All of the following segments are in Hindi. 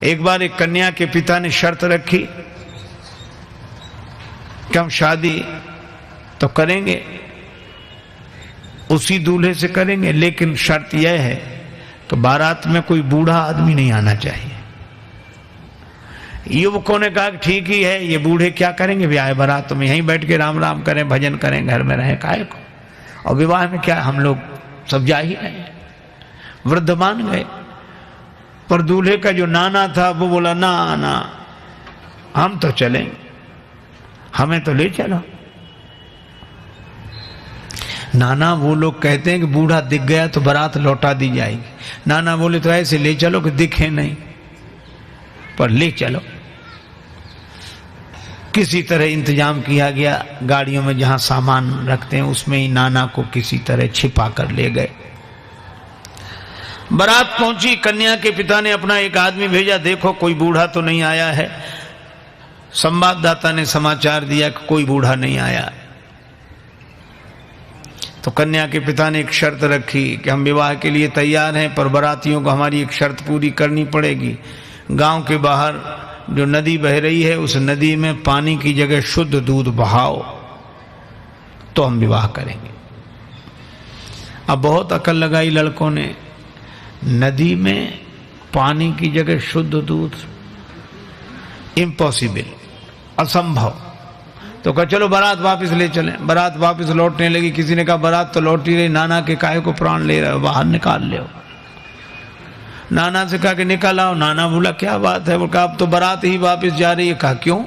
एक बार एक कन्या के पिता ने शर्त रखी कि हम शादी तो करेंगे, उसी दूल्हे से करेंगे, लेकिन शर्त यह है कि बारात में कोई बूढ़ा आदमी नहीं आना चाहिए। युवकों ने कहा कि ठीक ही है, ये बूढ़े क्या करेंगे ब्याह बारात में, यहीं बैठ के राम राम करें, भजन करें, घर में रहें, काहे को, और विवाह में क्या हम लोग सब जा ही रहे। वृद्ध मान गए, पर दूल्हे का जो नाना था वो बोला ना ना हम तो चलेंगे, हमें तो ले चलो। नाना वो लोग कहते हैं कि बूढ़ा दिख गया तो बारात लौटा दी जाएगी। नाना बोले तो ऐसे ले चलो कि दिखे नहीं, पर ले चलो। किसी तरह इंतजाम किया गया, गाड़ियों में जहां सामान रखते हैं उसमें ही नाना को किसी तरह छिपा कर ले गए। बारात पहुंची, कन्या के पिता ने अपना एक आदमी भेजा, देखो कोई बूढ़ा तो नहीं आया है। संवाददाता ने समाचार दिया कि कोई बूढ़ा नहीं आया। तो कन्या के पिता ने एक शर्त रखी कि हम विवाह के लिए तैयार हैं, पर बारातियों को हमारी एक शर्त पूरी करनी पड़ेगी। गांव के बाहर जो नदी बह रही है उस नदी में पानी की जगह शुद्ध दूध बहाओ तो हम विवाह करेंगे। अब बहुत अकल लगाई लड़कों ने, नदी में पानी की जगह शुद्ध दूध, इम्पॉसिबल, असंभव। तो कहा चलो बारात वापस ले चलें। बारात वापस लौटने लगी। किसी ने कहा बारात तो लौट ही रही, नाना के काहे को प्राण ले रहे हो, बाहर निकाल ले। नाना से कहा कि निकाल आओ। नाना बोला क्या बात है, वो कहा अब तो बारात ही वापस जा रही है। कहा क्यों?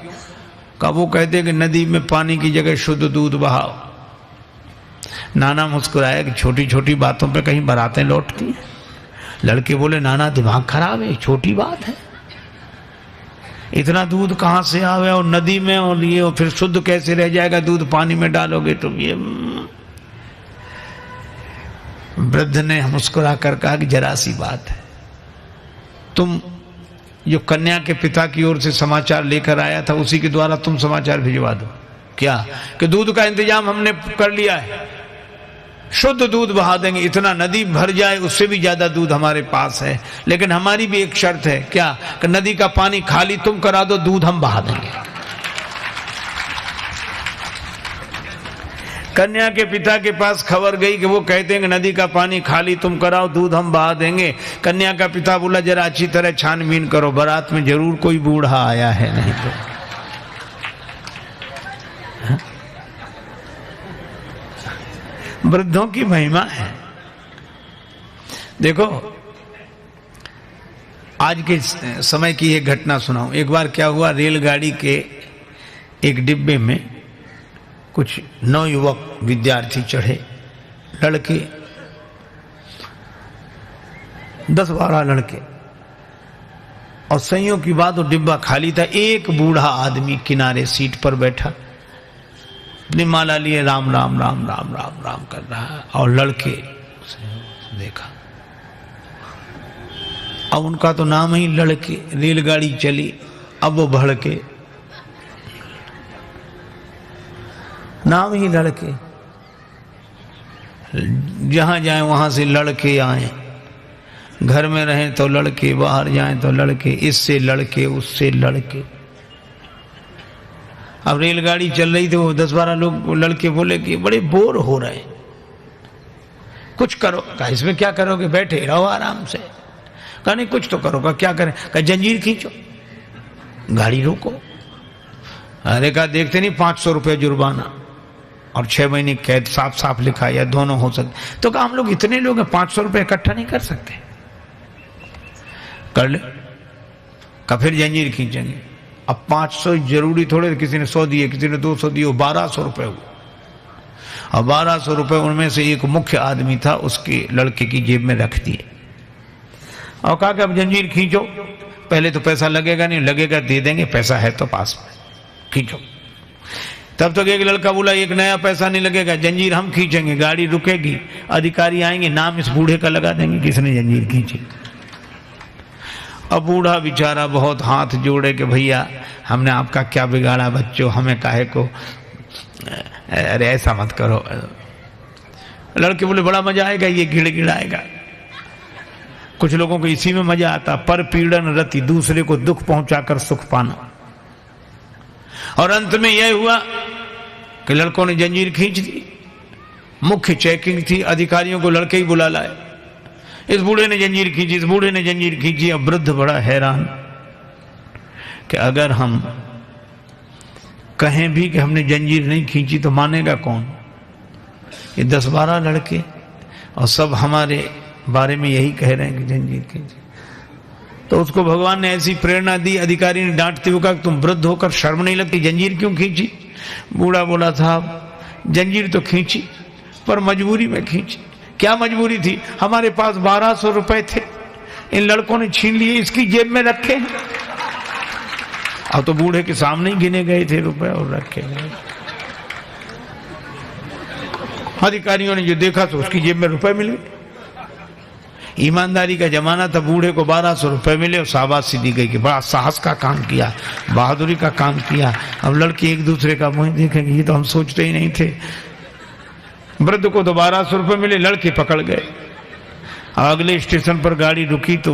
कहा वो कहते कि नदी में पानी की जगह शुद्ध दूध बहाओ। नाना मुस्कुराया कि छोटी छोटी बातों पे कहीं बारातें लौटती हैं। लड़के बोले नाना दिमाग खराब है, छोटी बात है, इतना दूध कहां से आवे और नदी में, और ये और फिर शुद्ध कैसे रह जाएगा, दूध पानी में डालोगे तुम। ये वृद्ध ने मुस्कुरा कर कहा कि जरा सी बात है, तुम जो कन्या के पिता की ओर से समाचार लेकर आया था उसी के द्वारा तुम समाचार भिजवा दो। क्या? कि दूध का इंतजाम हमने कर लिया है, शुद्ध दूध बहा देंगे, इतना नदी भर जाए उससे भी ज्यादा दूध हमारे पास है, लेकिन हमारी भी एक शर्त है। क्या? कि नदी का पानी खाली तुम करा दो, दूध हम बहा देंगे। कन्या के पिता के पास खबर गई कि वो कहते हैं कि नदी का पानी खाली तुम कराओ, दूध हम बहा देंगे। कन्या का पिता बोला जरा अच्छी तरह छानबीन करो, बारात में जरूर कोई बूढ़ा आया है, नहीं तो। वृद्धों की महिमा है। देखो आज के समय की एक घटना सुनाऊं। एक बार क्या हुआ, रेलगाड़ी के एक डिब्बे में कुछ नवयुवक विद्यार्थी चढ़े, लड़के 10-12 लड़के, और संयोग की बात वो डिब्बा खाली था। एक बूढ़ा आदमी किनारे सीट पर बैठा, अपनी माला लिए राम राम राम राम राम राम कर रहा है, और लड़के देखा। अब उनका तो नाम ही लड़के। रेलगाड़ी चली, अब वो भड़के, नाम ही लड़के, जहां जाए वहां से लड़के आए। घर में रहें तो लड़के, बाहर जाएं तो लड़के, इससे लड़के उससे लड़के। अब रेलगाड़ी चल रही थी, वो 10-12 लोग लड़के बोले कि बड़े बोर हो रहे, कुछ करो। कहा इसमें क्या करोगे, बैठे रहो आराम से। कहा नहीं कुछ तो करो। कहा क्या करें? कहा जंजीर खींचो, गाड़ी रोको। अरे कहा देखते नहीं 500 रुपये जुर्माना और 6 महीने कैद, साफ साफ लिखा, या दोनों हो सकते। तो कहा हम लोग इतने लोग हैं, 500 रुपये इकट्ठा नहीं कर सकते। कर ले। कहा फिर जंजीर खींचेंगे। अब 500 जरूरी थोड़े, किसी ने 100 दिए, किसी ने 200 दिए, 1200 रुपये हुए। और 1200 रुपये उनमें से एक मुख्य आदमी था, उसके लड़के की जेब में रख दिए और कहा कि अब जंजीर खींचो। पहले तो पैसा लगेगा नहीं, लगेगा दे देंगे, पैसा है तो पास में, खींचो। तब तक एक लड़का बोला एक नया पैसा नहीं लगेगा, जंजीर हम खींचेंगे, गाड़ी रुकेगी, अधिकारी आएंगे, नाम इस बूढ़े का लगा देंगे किसने जंजीर खींची। अब बूढ़ा बेचारा बहुत हाथ जोड़े कि भैया हमने आपका क्या बिगाड़ा बच्चों, हमें काहे को, अरे ऐसा मत करो। लड़के बोले बड़ा मजा आएगा, ये गिड़गिड़ाएगा। कुछ लोगों को इसी में मजा आता, पर पीड़न रति, दूसरे को दुख पहुंचाकर सुख पाना। और अंत में यह हुआ कि लड़कों ने जंजीर खींच दी। मुख्य चेकिंग थी, अधिकारियों को लड़के ही बुला लाए। इस बूढ़े ने जंजीर खींची, इस बूढ़े ने जंजीर खींची। अब वृद्ध बड़ा हैरान कि अगर हम कहें भी कि हमने जंजीर नहीं खींची तो मानेगा कौन? ये 10-12 लड़के और सब हमारे बारे में यही कह रहे हैं कि जंजीर खींची। तो उसको भगवान ने ऐसी प्रेरणा दी। अधिकारी ने डांटते हुए कहा, तुम वृद्ध होकर शर्म नहीं लगती, जंजीर क्यों खींची? बूढ़ा बोला, साहब जंजीर तो खींची पर मजबूरी में खींची। क्या मजबूरी थी? हमारे पास 1200 रुपए थे, इन लड़कों ने छीन लिए, इसकी जेब में रखे। अब तो बूढ़े के सामने ही गिने गए थे रुपए और रखे गए। अधिकारियों ने जो देखा तो उसकी जेब में रुपए मिल गए। ईमानदारी का जमाना था, बूढ़े को 1200 रुपए मिले और शाबाशी दी गई कि बड़ा साहस का काम किया, बहादुरी का काम किया। अब लड़के एक दूसरे का मुंह देखेंगे, ये तो हम सोचते ही नहीं थे। वृद्ध को तो 1200 रुपए मिले, लड़के पकड़ गए। अगले स्टेशन पर गाड़ी रुकी तो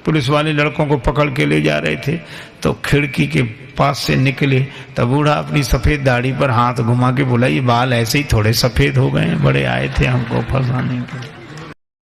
पुलिस वाले लड़कों को पकड़ के ले जा रहे थे। तो खिड़की के पास से निकले तब बूढ़ा अपनी सफेद दाढ़ी पर हाथ घुमा के बोला, ये बाल ऐसे ही थोड़े सफेद हो गए, बड़े आए थे हमको फंसाने के लिए।